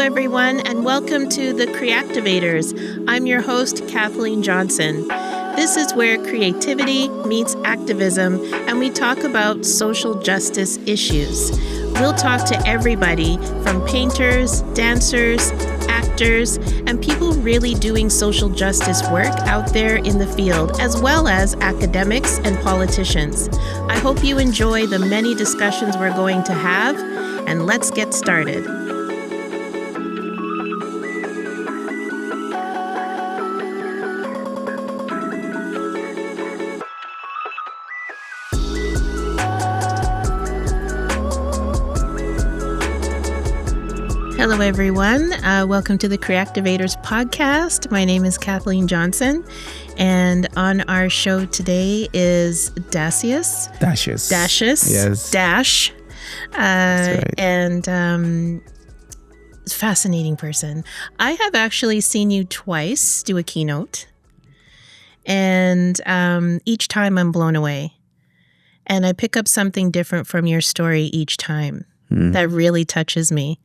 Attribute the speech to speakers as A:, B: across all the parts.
A: everyone, and welcome to the Creativators. I'm your host, Kathleen Johnson. This is where creativity meets activism, and we talk about social justice issues. We'll talk to everybody from painters, dancers, actors, and people really doing social justice work out there in the field, as well as academics and politicians. I hope you enjoy the many discussions we're going to have, and let's get started. Hello, everyone. Welcome to the Creativators podcast. My name is Kathleen Johnson, and on our show today is Dacious.
B: Yes.
A: Dash.
B: That's right.
A: And fascinating person. I have actually seen you twice do a keynote, and each time I'm blown away. And I pick up something different from your story each time that really touches me.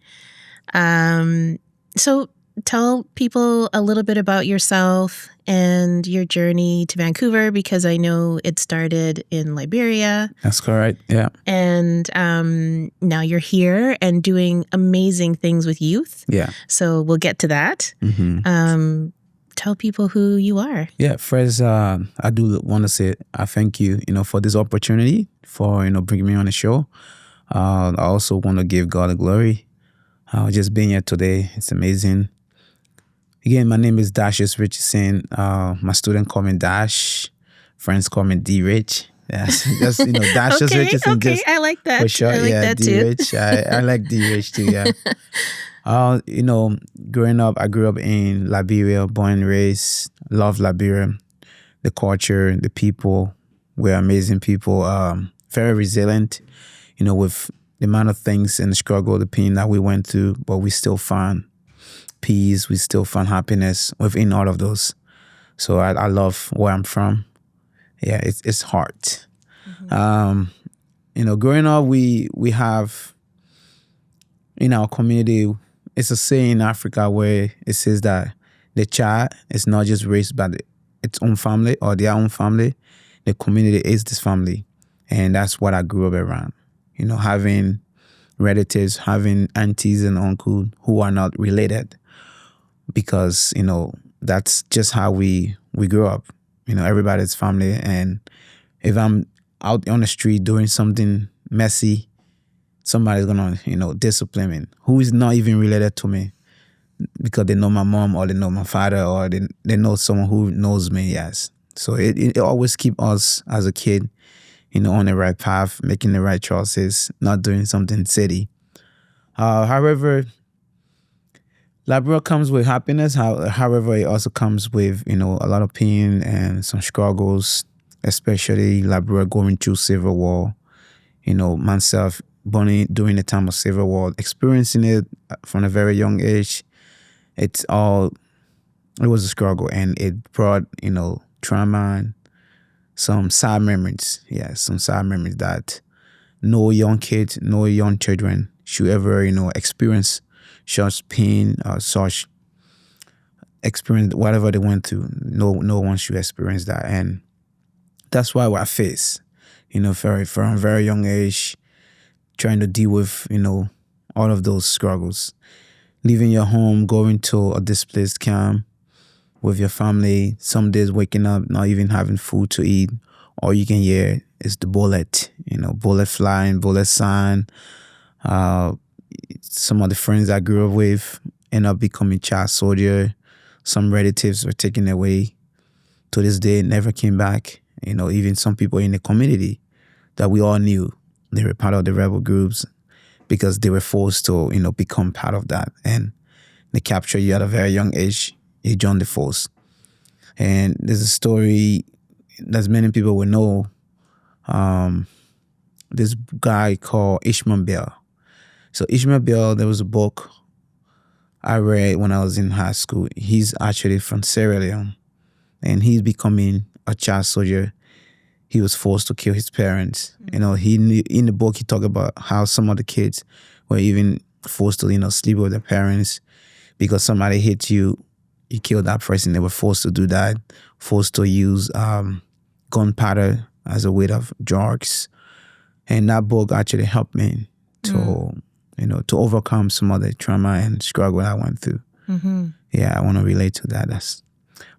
A: So tell people a little bit about yourself and your journey to Vancouver, because I know it started in Liberia.
B: That's correct. Yeah.
A: And now you're here and doing amazing things with youth.
B: Yeah.
A: So we'll get to that. Tell people who you are.
B: Yeah. First, I do want to say I thank you, for this opportunity for, bringing me on the show. I also want to give God the glory. Just being here today, it's amazing. Again, my name is Dacious Richardson. My student call me Dash. Friends call me D-Rich. Yes, just, Dacious Richardson.
A: Okay,
B: just
A: I like that.
B: for sure.
A: I like that
B: D-Rich.
A: too.
B: I like D-Rich too, yeah. Growing up, I grew up in Liberia, born and raised. Love Liberia. The culture, the people, we're amazing people. Very resilient, with the amount of things and the struggle, the pain that we went through, but we still found peace, we still found happiness within all of those. So I love where I'm from. Yeah, it's hard. Growing up, we have in our community, it's a saying in Africa where it says that the child is not just raised by its own family or their own family. The community is this family, and that's what I grew up around. Having relatives, having aunties and uncles who are not related, because, that's just how we grew up. Everybody's family. And if I'm out on the street doing something messy, somebody's going to, discipline me, who is not even related to me, because they know my mom or they know my father or they know someone who knows me, yes. So it always keep us as a kid, on the right path, making the right choices, not doing something silly. However, Liberia comes with happiness. However, it also comes with, a lot of pain and some struggles, especially Liberia going through civil war. Myself, born during the time of civil war, experiencing it from a very young age. It was a struggle, and it brought, trauma and some sad memories. Yeah, some sad memories that no young kid, no young children should ever, experience such pain or such experience, whatever they went through. No one should experience that. And that's why I face, from a very young age, trying to deal with, all of those struggles. Leaving your home, going to a displaced camp with your family, some days waking up, not even having food to eat. All you can hear is the bullet, bullet flying, bullet sound. Some of the friends I grew up with end up becoming child soldier. Some relatives were taken away. To this day, never came back. Even some people in the community that we all knew, they were part of the rebel groups because they were forced to, become part of that. And they capture you at a very young age. You join the force. And there's a story that many people will know. This guy called Ishmael Bell. So Ishmael Bell, there was a book I read when I was in high school. He's actually from Sierra Leone, and he's becoming a child soldier. He was forced to kill his parents. Mm-hmm. In the book, he talked about how some of the kids were even forced to, sleep with their parents because somebody hit you, you killed that person. They were forced to do that, forced to use gunpowder as a way of drugs. And that book actually helped me to, to overcome some of the trauma and struggle I went through.
A: Mm-hmm.
B: Yeah, I want to relate to that.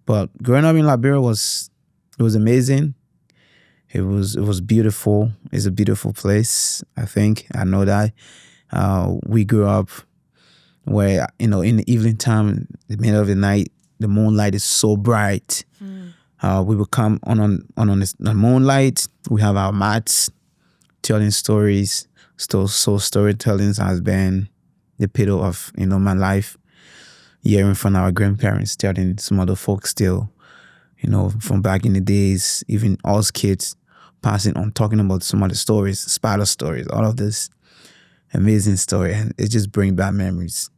B: But growing up in Liberia it was amazing. It was beautiful. It's a beautiful place. I know that. We grew up where in the evening time, the middle of the night, the moonlight is so bright. We would come on the moonlight. We have our mats, telling stories. So storytelling has been the pillar of my life. Hearing from our grandparents, telling some other folks still, from back in the days, even us kids passing on, talking about some of the stories, spider stories, all of this amazing story, and it just brings back memories.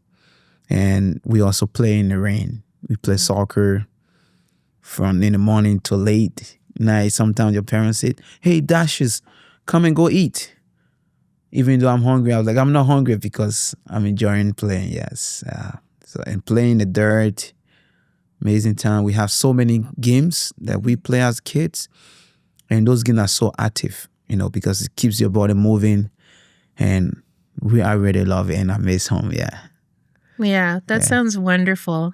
B: And we also play in the rain. We play soccer from in the morning till late night. Sometimes your parents say, "Hey, Dacious, come and go eat." Even though I'm hungry, I was like, I'm not hungry because I'm enjoying playing. Yes. And playing in the dirt, amazing time. We have so many games that we play as kids, and those games are so active, because it keeps your body moving, and I really love it, and I miss home.
A: Yeah, that sounds wonderful.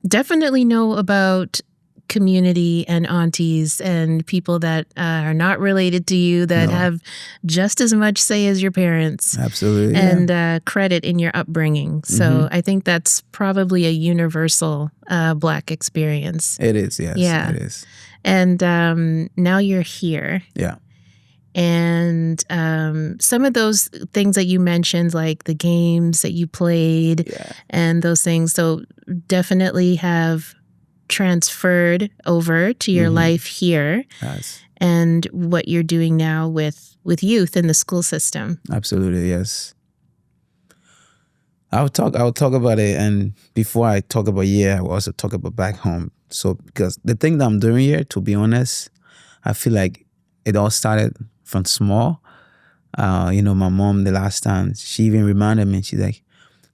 A: Definitely know about community and aunties and people that are not related to you that have just as much say as your parents.
B: Absolutely.
A: And credit in your upbringing. So I think that's probably a universal Black experience.
B: It is, yes.
A: Yeah.
B: It is.
A: And now you're here.
B: Yeah.
A: And some of those things that you mentioned, like the games that you played and those things, so definitely have transferred over to your life here.
B: Yes.
A: And what you're doing now with youth in the school system.
B: Absolutely, yes. I'll talk about it, and before I talk about I will also talk about back home. So because the thing that I'm doing here, to be honest, I feel like it all started from small. My mom, the last time, she even reminded me, she's like,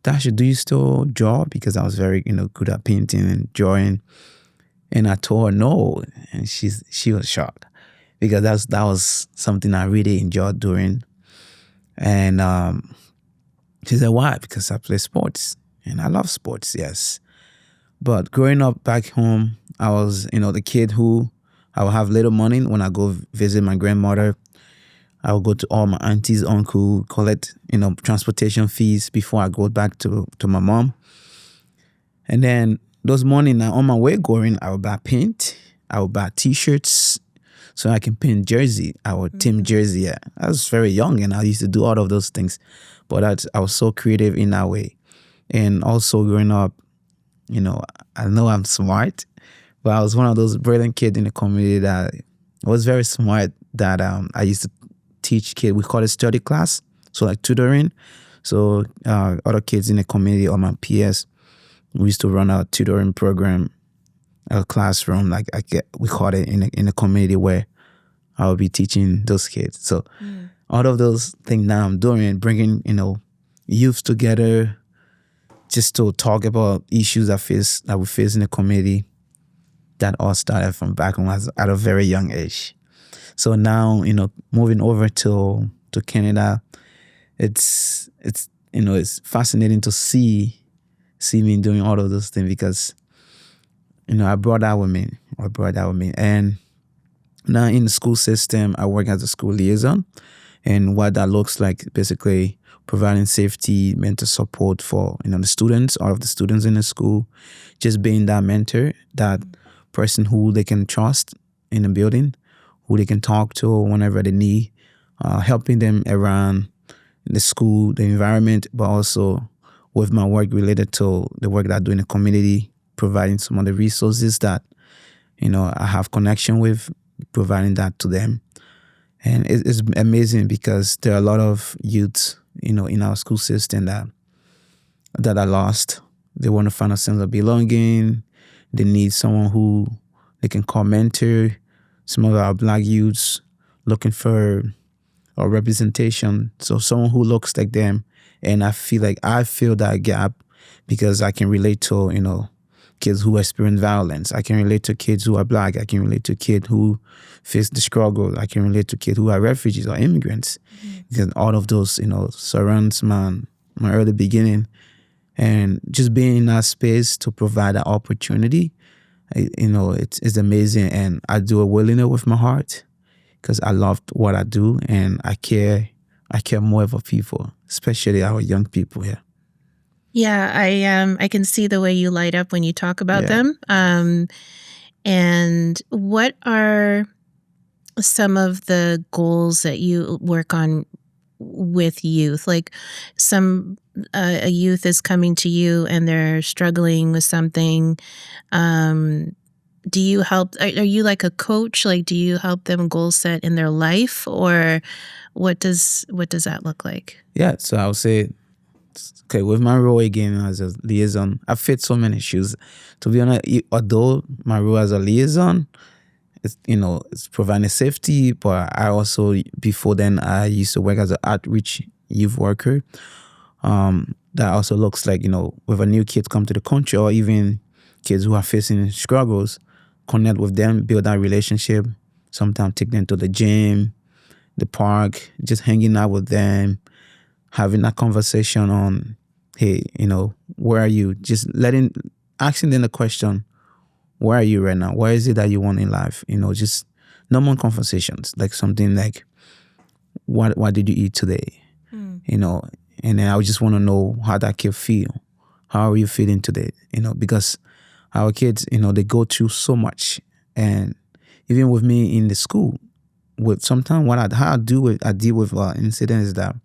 B: "Dasha, do you still draw?" Because I was very, good at painting and drawing. And I told her no, and she was shocked because that was something I really enjoyed doing. And she said, "Why?" Because I play sports, and I love sports, yes. But growing up back home, I was, the kid who I would have little money when I go visit my grandmother. I would go to all my aunties, uncle, collect, transportation fees before I go back to my mom. And then those mornings on my way going, I would buy paint, I would buy T-shirts so I can paint jersey, our team jersey. Yeah. I was very young and I used to do all of those things. But I was so creative in that way. And also growing up, I know I'm smart, but I was one of those brilliant kids in the community that was very smart that I used to teach kids. We call it study class, so like tutoring. So other kids in the community or my peers, we used to run a tutoring program, a classroom, we call it in the community where I will be teaching those kids. So all of those things now I'm doing, bringing, youth together just to talk about issues that we face in the community, that all started from back when I was at a very young age. So now, moving over to Canada, it's fascinating to see me doing all of those things because, I brought that with me. And now in the school system, I work as a school liaison. And what that looks like, basically providing safety, mental support for, the students, all of the students in the school, just being that mentor, that person who they can trust in the building, who they can talk to whenever they need, helping them around the school, the environment, but also with my work related to the work that I do in the community, providing some of the resources that, I have connection with, providing that to them. And it's amazing because there are a lot of youths, in our school system that are lost. They want to find a sense of belonging. They need someone who they can call mentor. Some of our Black youths looking for a representation. So someone who looks like them And I feel like I fill that gap because I can relate to, kids who experience violence. I can relate to kids who are Black. I can relate to kids who face the struggle. I can relate to kids who are refugees or immigrants. Because all of those, surrounds my early beginning. And just being in that space to provide that opportunity, it's amazing. And I do it willingly with my heart because I love what I do and I care more for people, especially our young people here.
A: Yeah, I can see the way you light up when you talk about them. And what are some of the goals that you work on with youth? Like a youth is coming to you and they're struggling with something. Do you help? Are you like a coach? Like, do you help them goal set in their life, or what does that look like?
B: Yeah, so I would say, okay, with my role again as a liaison, I fit so many shoes. To be honest, although my role as a liaison, it's providing safety, but I also, before then, I used to work as an outreach youth worker. That also looks like, with a new kid come to the country or even kids who are facing struggles, connect with them, build that relationship, sometimes take them to the gym, the park, just hanging out with them, having that conversation on, hey, where are you? Just asking them the question, where are you right now? What is it that you want in life? Just normal conversations, like something like, what did you eat today? And then I just want to know how that kid feel. How are you feeling today? Because our kids, they go through so much. And even with me in the school, sometimes how I deal with incidents is that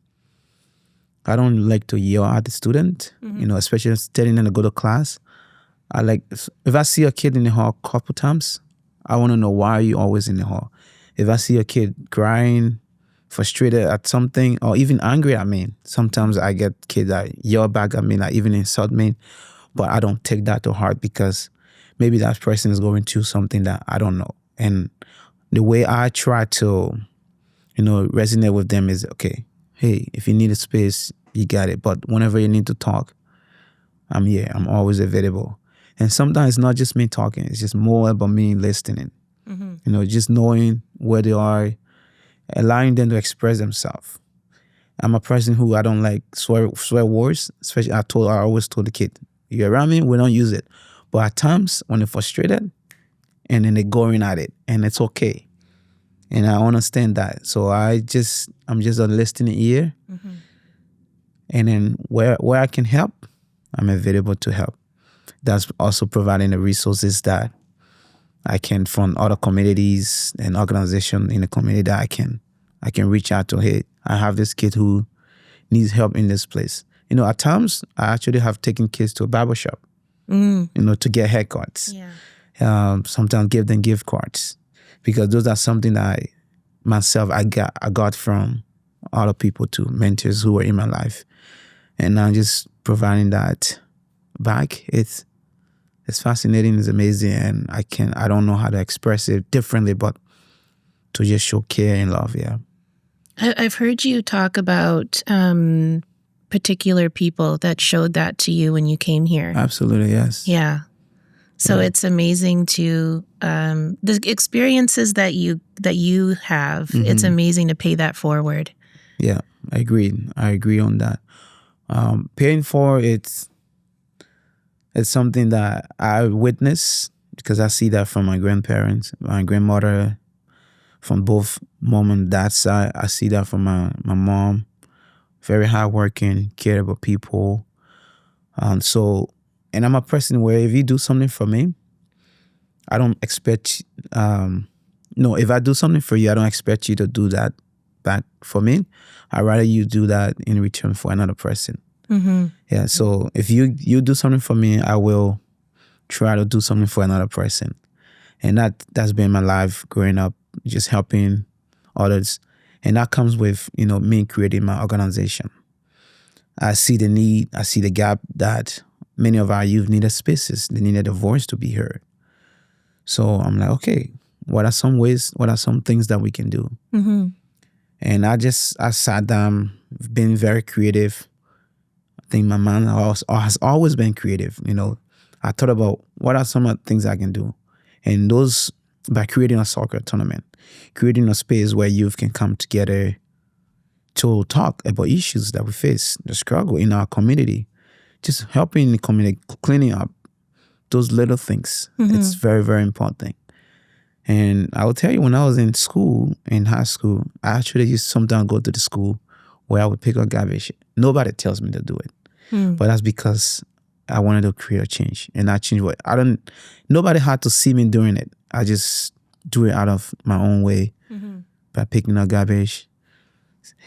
B: I don't like to yell at the student, especially telling them to go to class. If I see a kid in the hall a couple times, I want to know, why are you always in the hall? If I see a kid crying, frustrated at something, or even angry at me, sometimes I get kids that yell back at me, like even insult me, but I don't take that to heart because maybe that person is going through something that I don't know. And the way I try to, resonate with them is, okay, hey, if you need a space, you got it. But whenever you need to talk, I'm here. I'm always available. And sometimes it's not just me talking. It's just more about me listening. Just knowing where they are, allowing them to express themselves. I'm a person who I don't like swear words. Especially I always told the kid, you're around me, we don't use it. But at times when they're frustrated, and then they're going at it, and it's okay. And I understand that. So I'm just a listening ear. And then where I can help, I'm available to help. That's also providing the resources that I can from other communities and organizations in the community that I can reach out to. Hey, I have this kid who needs help in this place. At times I actually have taken kids to a barbershop, to get haircuts. Sometimes give them gift cards, because those are something that I got from other people too, mentors who were in my life, and I'm just providing that back. It's fascinating, it's amazing, and I don't know how to express it differently, but to just show care and love. Yeah,
A: I've heard you talk about particular people that showed that to you when you came here.
B: Absolutely, yes.
A: Yeah. So it's amazing to the experiences that you have. It's amazing to pay that forward.
B: Yeah, I agree on that. Paying forward, it's something that I witness because I see that from my grandparents, my grandmother, from both mom and dad side. I see that from my mom, very hardworking, care about people. And I'm a person where if you do something for me, I don't expect, if I do something for you, I don't expect you to do that back for me. I'd rather you do that in return for another person. Yeah, so if you do something for me, I will try to do something for another person. And that's been my life growing up, just helping others. And that comes with, me creating my organization. I see the need, I see the gap that many of our youth needed spaces. They needed a voice to be heard. So I'm like, okay, what are some things that we can do? And I sat down, being very creative, think my mind has always been creative. I thought about what are some of the things I can do. And those, by creating a soccer tournament, creating a space where youth can come together to talk about issues that we face, the struggle in our community, just helping the community, cleaning up those little things. It's very, very important. And I will tell you, when I was in school, in high school, I actually used to sometimes go to the school where I would pick up garbage. Nobody tells me to do it. But that's because I wanted to create a change. And I changed nobody had to see me doing it. I just do it out of my own way by picking up garbage,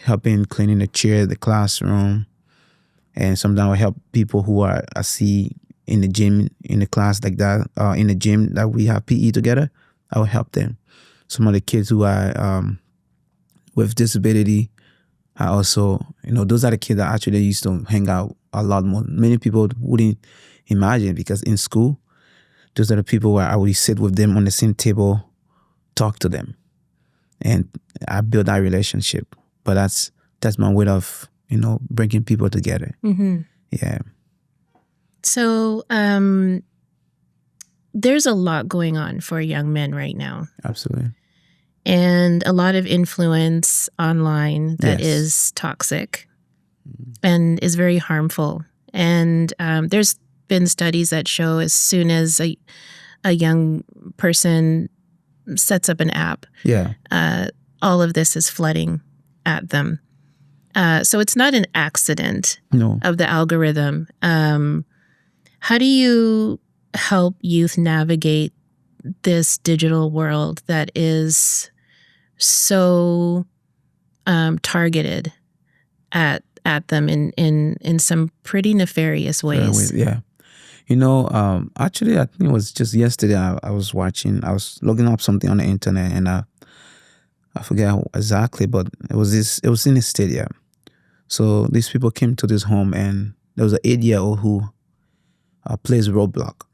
B: helping cleaning the chair, the classroom. And sometimes I help people who I see in the gym, in the class like that, in the gym that we have PE together. I will help them. Some of the kids who are with disability, I also, those are the kids that actually used to hang out a lot more. Many people wouldn't imagine, because in school, those are the people where I would sit with them on the same table, talk to them, and I build that relationship. But that's my way of, bringing people together. Yeah.
A: So, there's a lot going on for young men right now.
B: Absolutely.
A: And a lot of influence online that is toxic and is very harmful. And there's been studies that show as soon as a young person sets up an app, all of this is flooding at them. So it's not an accident of the algorithm. How do you help youth navigate this digital world that is so targeted at them in some pretty nefarious ways?
B: Yeah. Actually, I think it was just yesterday I was looking up something on the internet, and I forget exactly, but it was in a stadium. So these people came to this home, and there was an 8-year-old who plays Roblox.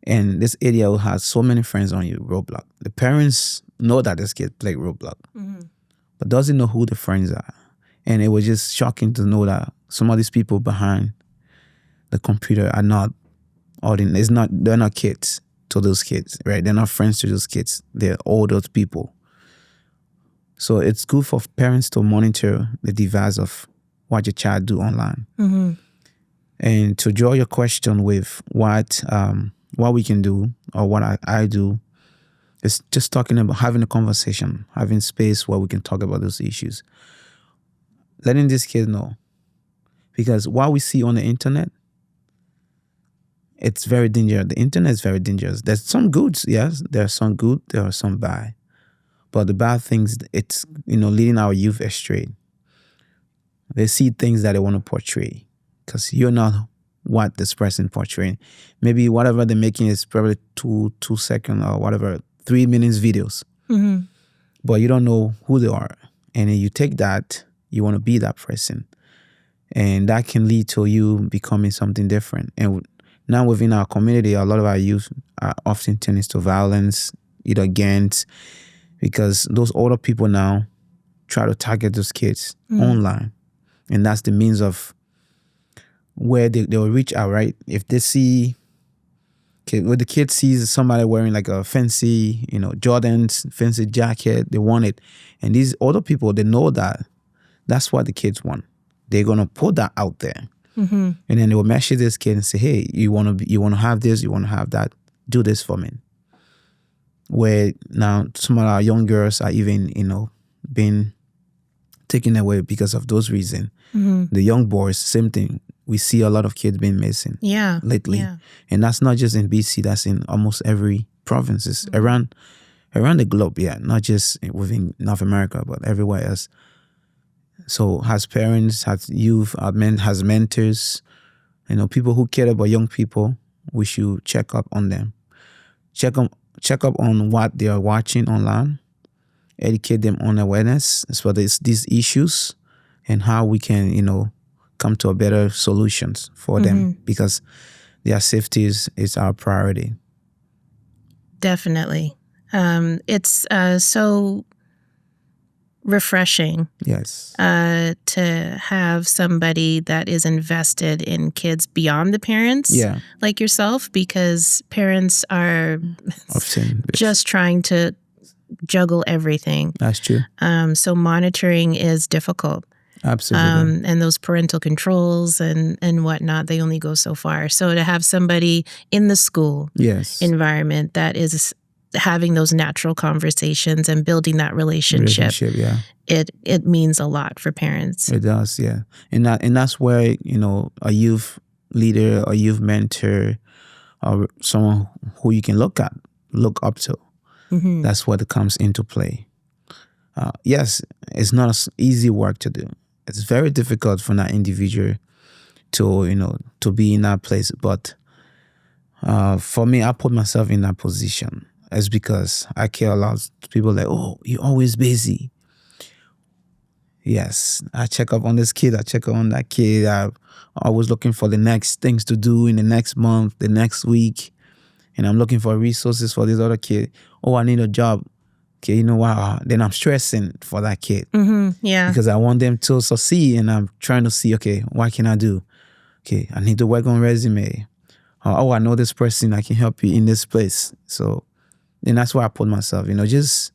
B: And this 8-year-old has so many friends on Roblox. The parents know that this kid played Roblox, but doesn't know who the friends are. And it was just shocking to know that some of these people behind the computer are not ordinary. They're not kids to those kids, right? They're not friends to those kids. They're older people. So it's good for parents to monitor the device of what your child do online. And to draw your question with what we can do, or what I do, is just talking about having a conversation, having space where we can talk about those issues. Letting these kids know. Because what we see on the internet, it's very dangerous. The internet is very dangerous. There's some goods, yes. There are some good, there are some bad. But the bad things, it's, leading our youth astray. They see things that they want to portray, because you're not what this person portraying. Maybe whatever they're making is probably 2 second or whatever, 3 minutes videos. But you don't know who they are. And then you take that, you want to be that person. And that can lead to you becoming something different. And now within our community, a lot of our youth are often turning to violence, either gangs, because those older people now try to target those kids online. And that's the means of where they will reach out, right? If they see, when the kid sees somebody wearing like a fancy, Jordan's fancy jacket, they want it. And these older people, they know that that's what the kids want. They're gonna put that out there, and then they will message this kid and say, "Hey, you want to have this, you want to have that. Do this for me." Where now some of our young girls are even, being taken away because of those reasons. The young boys, same thing. We see a lot of kids being missing lately. And that's not just in BC, that's in almost every provinces around the globe, not just within North America, but everywhere else. So as parents, as youth, as mentors, people who care about young people, we should check up on them. Check up on what they are watching online, educate them on awareness as well as these issues, and how we can, come to a better solutions for them, because their safety is our priority.
A: Definitely. It's so refreshing.
B: Yes.
A: To have somebody that is invested in kids beyond the parents, like yourself, because parents are
B: Often
A: just trying to juggle everything.
B: That's true.
A: So monitoring is difficult.
B: Absolutely.
A: And those parental controls and whatnot, they only go so far. So to have somebody in the school environment that is having those natural conversations and building that relationship, it means a lot for parents.
B: It does, yeah. And that's where, a youth leader, a youth mentor, or someone who you can look up to. Mm-hmm. That's what comes into play. Yes, it's not easy work to do. It's very difficult for that individual to be in that place. But for me, I put myself in that position. It's because I care a lot. People like, oh, you're always busy. Yes, I check up on this kid. I check up on that kid. I'm always looking for the next things to do in the next month, the next week. And I'm looking for resources for this other kid. Oh, I need a job. Okay, you know what? Then I'm stressing for that kid.
A: Mm-hmm, yeah.
B: Because I want them to succeed, and I'm trying to see, okay, what can I do? Okay, I need to work on resume. Oh, I know this person. I can help you in this place. So, and that's why I put myself, just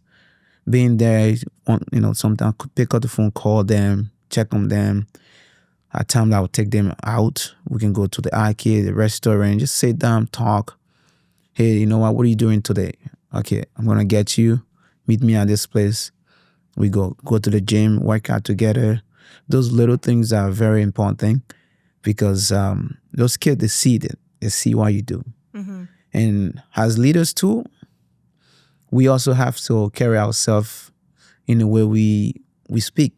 B: being there, sometimes I could pick up the phone, call them, check on them. At times I would take them out. We can go to the arcade, the restaurant, just sit down, talk. Hey, you know what are you doing today? Okay, I'm going to get you. Meet me at this place. We go to the gym, work out together. Those little things are very important because those kids, they see it. They see what you do. Mm-hmm. And as leaders too, we also have to carry ourselves in the way we speak.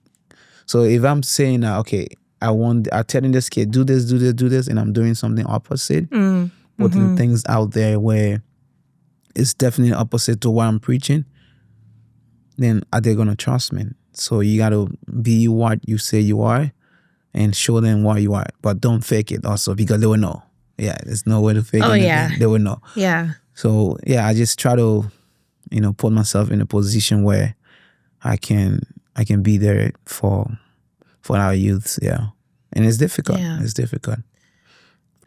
B: So if I'm saying, okay, I'm telling this kid, do this, and I'm doing something opposite, putting things out there where it's definitely opposite to what I'm preaching, then are they going to trust me? So you got to be what you say you are and show them what you are. But don't fake it also because they will know. Yeah, there's no way to fake it.
A: Yeah.
B: They will know.
A: Yeah.
B: So, yeah, I just try to, put myself in a position where I can be there for our youth, yeah. And it's difficult. Yeah. It's difficult.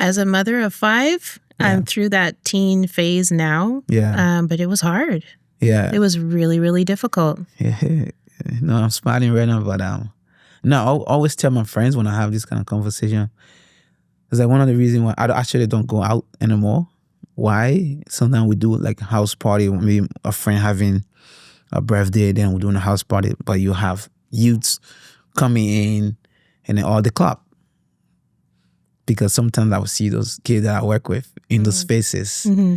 A: As a mother of 5, I'm through that teen phase now.
B: Yeah.
A: But it was hard.
B: Yeah.
A: It was really, really difficult.
B: Yeah. No, I'm smiling right now, but I always tell my friends when I have this kind of conversation, it's like one of the reasons why I actually don't go out anymore. Why? Sometimes we do like a house party, maybe a friend having a birthday, then we're doing a house party, but you have youths coming in and then all the club. Because sometimes I will see those kids that I work with in those spaces. Mm-hmm.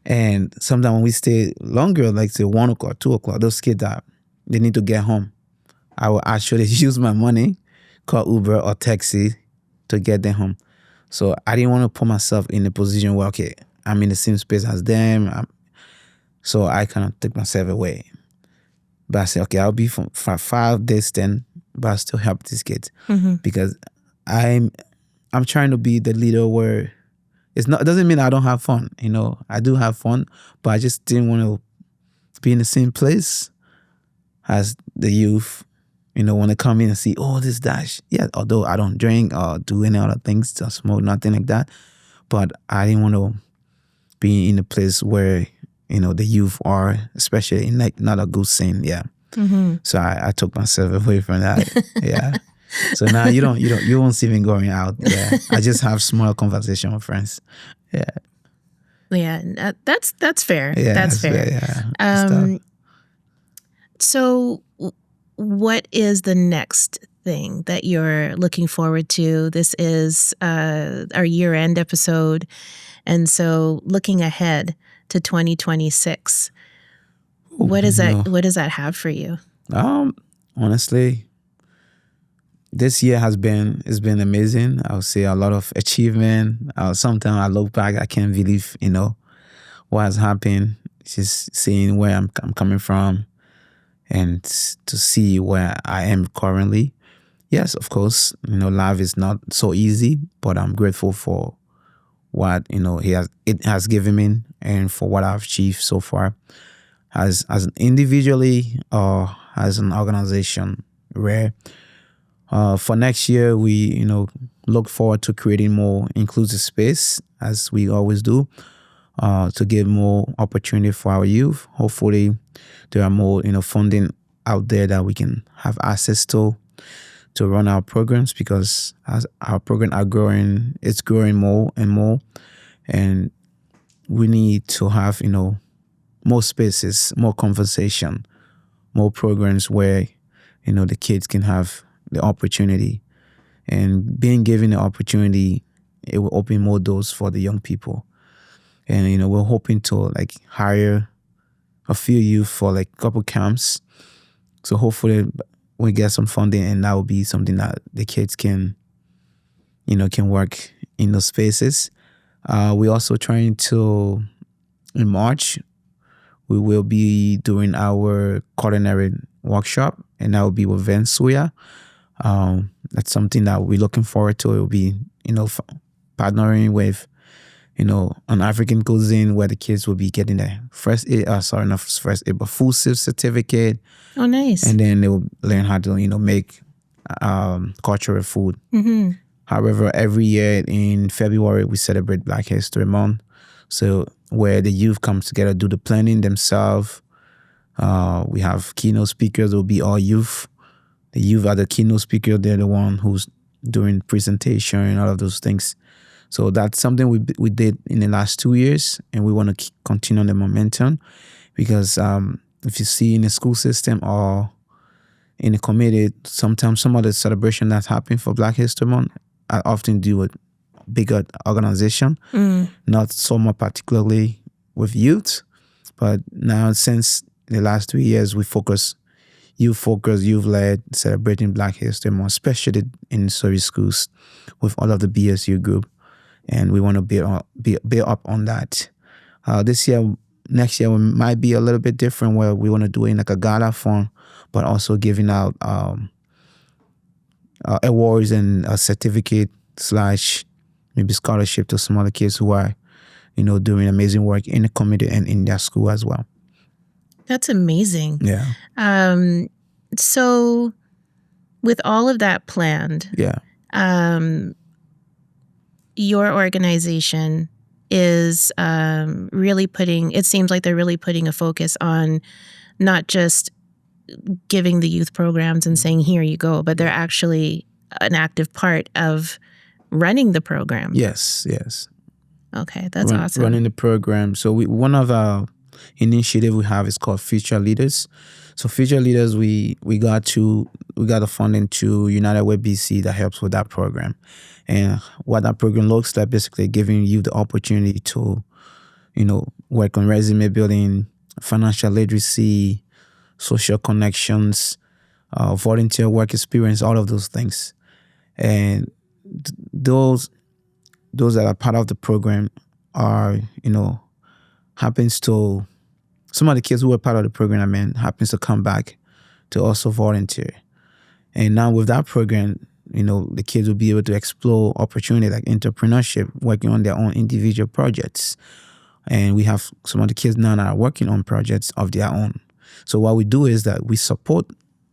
B: And sometimes when we stay longer, like say 1 o'clock, 2 o'clock, those kids they need to get home. I will actually use my money, call Uber or taxi to get them home. So I didn't want to put myself in a position where, okay, I'm in the same space as them. So I kind of took myself away. But I said, okay, I'll be from 5 days, 10, but I still help these kids. Mm-hmm. Because I'm trying to be the leader where it doesn't mean I don't have fun. I do have fun, but I just didn't want to be in the same place as the youth, want to come in and see, oh, this Dash. Yeah, although I don't drink or do any other things, or smoke, nothing like that. But I didn't want to be in a place where, the youth are, especially in like not a good scene. Yeah. Mm-hmm. So I took myself away from that. Yeah. So now you won't see me going out. Yeah, I just have small conversation with friends. Yeah,
A: yeah, that's fair.
B: Yeah,
A: that's fair.
B: Yeah.
A: So, what is the next thing that you're looking forward to? This is our year-end episode, and so looking ahead to 2026, what does that have for you?
B: Honestly, this year it's been amazing. I would say a lot of achievement. Sometimes I look back, I can't believe, what has happened. Just seeing where I'm coming from and to see where I am currently. Yes, of course, life is not so easy, but I'm grateful for what, it has given me and for what I've achieved so far. as individually or as an organization. Where for next year, we look forward to creating more inclusive space, as we always do, to give more opportunity for our youth. Hopefully, there are more funding out there that we can have access to run our programs, because as our programs are growing, it's growing more and more, and we need to have more spaces, more conversation, more programs where the kids can have the opportunity, and being given the opportunity, it will open more doors for the young people. And we're hoping to hire a few youth for a couple camps. So hopefully we get some funding, and that will be something that the kids can work in those spaces. We're also trying to, in March, we will be doing our culinary workshop, and that will be with Venezuela. That's something that we're looking forward to. It will be, partnering with, an African cuisine, where the kids will be getting a full SIP certificate.
A: Oh, nice.
B: And then they will learn how to, make cultural food.
A: Mm-hmm.
B: However, every year in February, we celebrate Black History Month. So where the youth comes together, do the planning themselves. We have keynote speakers. It will be all youth. The youth are the keynote speaker. They're the one who's doing presentation and all of those things. So that's something we did in the last 2 years, and we want to continue on the momentum, because if you see in the school system or in the community, sometimes some of the celebration that's happening for Black History Month, I often do with bigger organization, not so much particularly with youth, but now since the last 2 years, we youth-led, celebrating Black History Month, especially in Surrey schools with all of the BSU group. And we want to build up on that. Next year, we might be a little bit different, where we want to do it in a gala form, but also giving out awards and a certificate / maybe scholarship to some other kids who are, doing amazing work in the community and in their school as well.
A: That's amazing.
B: Yeah.
A: So with all of that planned, your organization is it seems like they're really putting a focus on not just giving the youth programs and saying, here you go, but they're actually an active part of running the program.
B: Yes.
A: Okay, that's awesome.
B: Running the program. So one of our initiative we have is called Future Leaders. So Future Leaders, we got the funding to United Way BC that helps with that program. And what that program looks like, basically giving you the opportunity to, work on resume building, financial literacy, social connections, volunteer work experience, all of those things. And those that are part of the program are, some of the kids who were part of the program, happens to come back to also volunteer. And now with that program, the kids will be able to explore opportunity like entrepreneurship, working on their own individual projects. And we have some of the kids now that are working on projects of their own. So what we do is that we support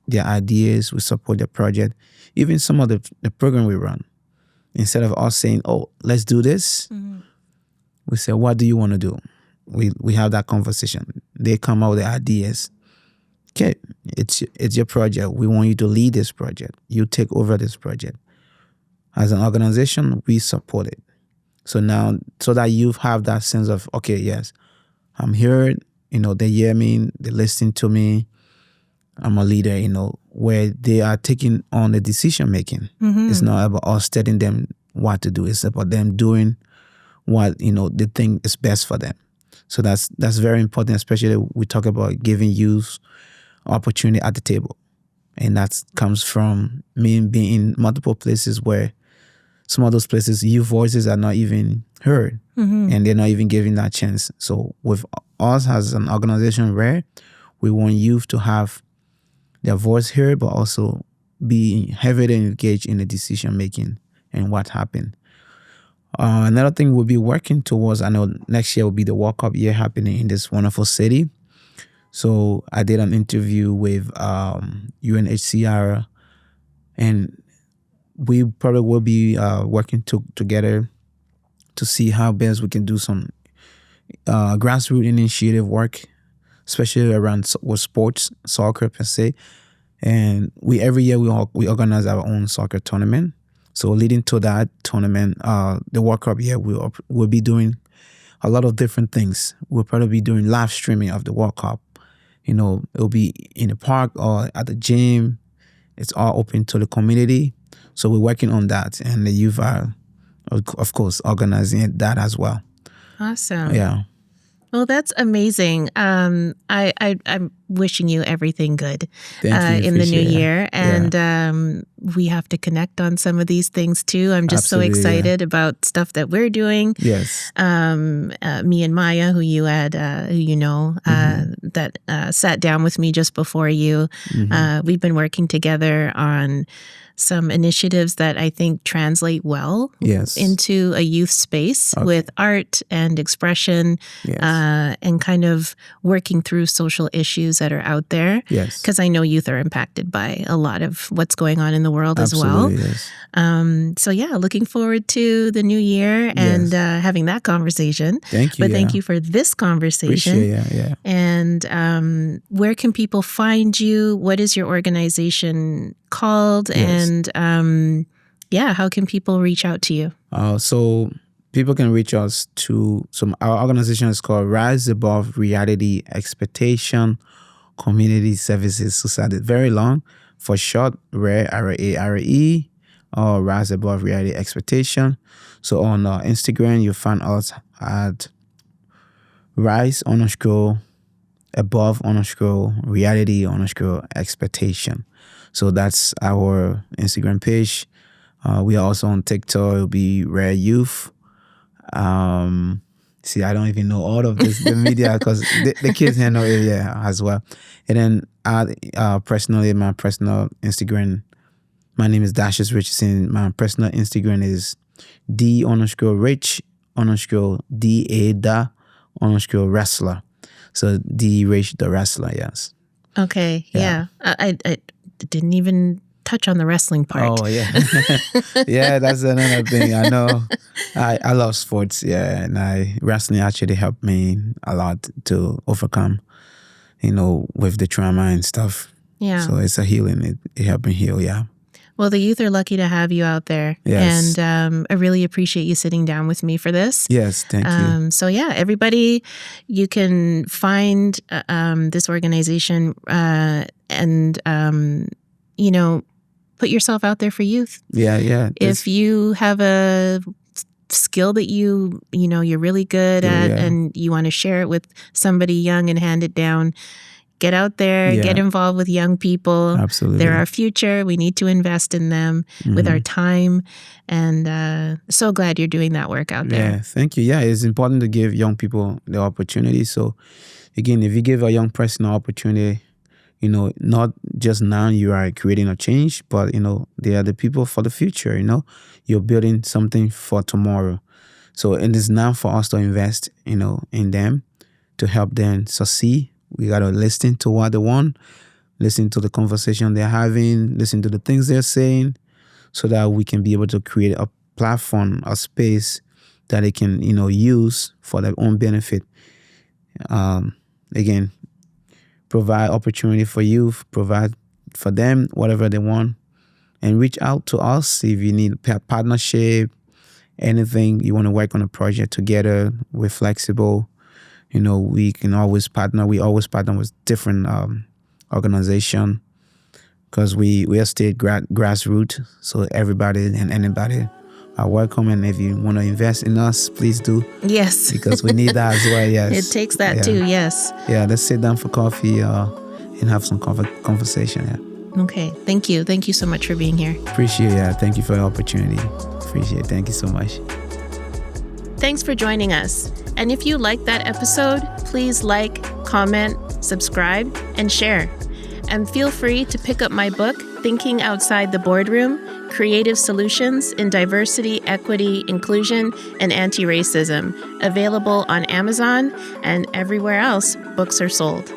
B: their ideas, we support their project, even some of the program we run. Instead of us saying, oh, let's do this, we say, what do you want to do? We have that conversation. They come out with the ideas. Okay, it's your project. We want you to lead this project. You take over this project. As an organization, we support it. So now, so that you have that sense of, okay, yes, I'm here, they hear me, they listen to me. I'm a leader, where they are taking on the decision making. It's not about us telling them what to do. It's about them doing what, they think is best for them. So that's very important, especially we talk about giving youth opportunity at the table. And that comes from me being in multiple places where some of those places, youth voices are not even heard and they're not even given that chance. So with us as an organization, RARE, we want youth to have their voice heard, but also be heavily engaged in the decision making and what happened. Another thing we'll be working towards, I know next year will be the World Cup year happening in this wonderful city. So I did an interview with UNHCR, and we probably will be working together to see how best we can do some grassroots initiative work, especially around with sports, soccer per se. And every year we organize our own soccer tournament. So leading to that tournament, the World Cup year, we'll be doing a lot of different things. We'll probably be doing live streaming of the World Cup. It'll be in the park or at the gym. It's all open to the community. So we're working on that, and the youth are, of course, organizing that as well.
A: Awesome.
B: Yeah.
A: Well, that's amazing. I'm wishing you everything good in the new year. And we have to connect on some of these things too. I'm just so excited about stuff that we're doing.
B: Yes.
A: Me and Maya, who you know, that sat down with me just before you. We've been working together on some initiatives that I think translate well into a youth space with art and expression and kind of working through social issues that are out there.
B: Yes.
A: Because I know youth are impacted by a lot of what's going on in the world as well.
B: Yes.
A: So looking forward to the new year and having that conversation.
B: Thank you.
A: But thank you for this conversation.
B: Appreciate it,
A: And where can people find you? What is your organization called? And how can people reach out to you?
B: So people can reach us to our organization is called Rise Above Reality Expectation Community Services Society. Very long, for short, RARE, RARE, or Rise Above Reality Expectation. So on Instagram, you'll find us at rise_above_reality_expectation. So that's our Instagram page. We are also on TikTok. It'll be Rare Youth. See, I don't even know all of this, the media, because the kids here know it as well. And then personally, my personal Instagram, my name is Dacious Richardson. My personal Instagram is D_Rich_DA_wrestler. So D Rich the wrestler, yes.
A: Okay, yeah. I didn't even touch on the wrestling part.
B: Oh, yeah. Yeah, that's another thing. I know. I love sports, and wrestling actually helped me a lot to overcome, with the trauma and stuff. Yeah. So it's a healing. It helped me heal, yeah.
A: Well, the youth are lucky to have you out there.
B: Yes.
A: And I really appreciate you sitting down with me for this.
B: Yes, thank you.
A: So everybody, you can find this organization and, put yourself out there for youth.
B: Yeah.
A: If you have a skill that you're really good at and you want to share it with somebody young and hand it down, get out there, get involved with young people.
B: Absolutely.
A: They're our future. We need to invest in them with our time. And so glad you're doing that work out there.
B: Yeah, thank you. Yeah, it's important to give young people the opportunity. So again, if you give a young person an opportunity, not just now you are creating a change, but, they are the people for the future, You're building something for tomorrow. So it is now for us to invest, in them to help them succeed. We got to listen to what they want, listen to the conversation they're having, listen to the things they're saying, so that we can be able to create a platform, a space that they can, use for their own benefit. Again, provide opportunity for youth, provide for them whatever they want, and reach out to us if you need partnership, anything, you want to work on a project together. We're flexible. We can always partner. We always partner with different organizations because we are state grassroots. So everybody and anybody are welcome. And if you want to invest in us, please do.
A: Yes.
B: Because we need that as well, yes.
A: It takes that too, yes.
B: Yeah, let's sit down for coffee and have some conversation, yeah.
A: Okay, thank you. Thank you so much for being here.
B: Appreciate it. Thank you for the opportunity. Appreciate it. Thank you so much.
A: Thanks for joining us. And if you liked that episode, please like, comment, subscribe, and share. And feel free to pick up my book, Thinking Outside the Boardroom, Creative Solutions in Diversity, Equity, Inclusion, and Anti-Racism, available on Amazon and everywhere else books are sold.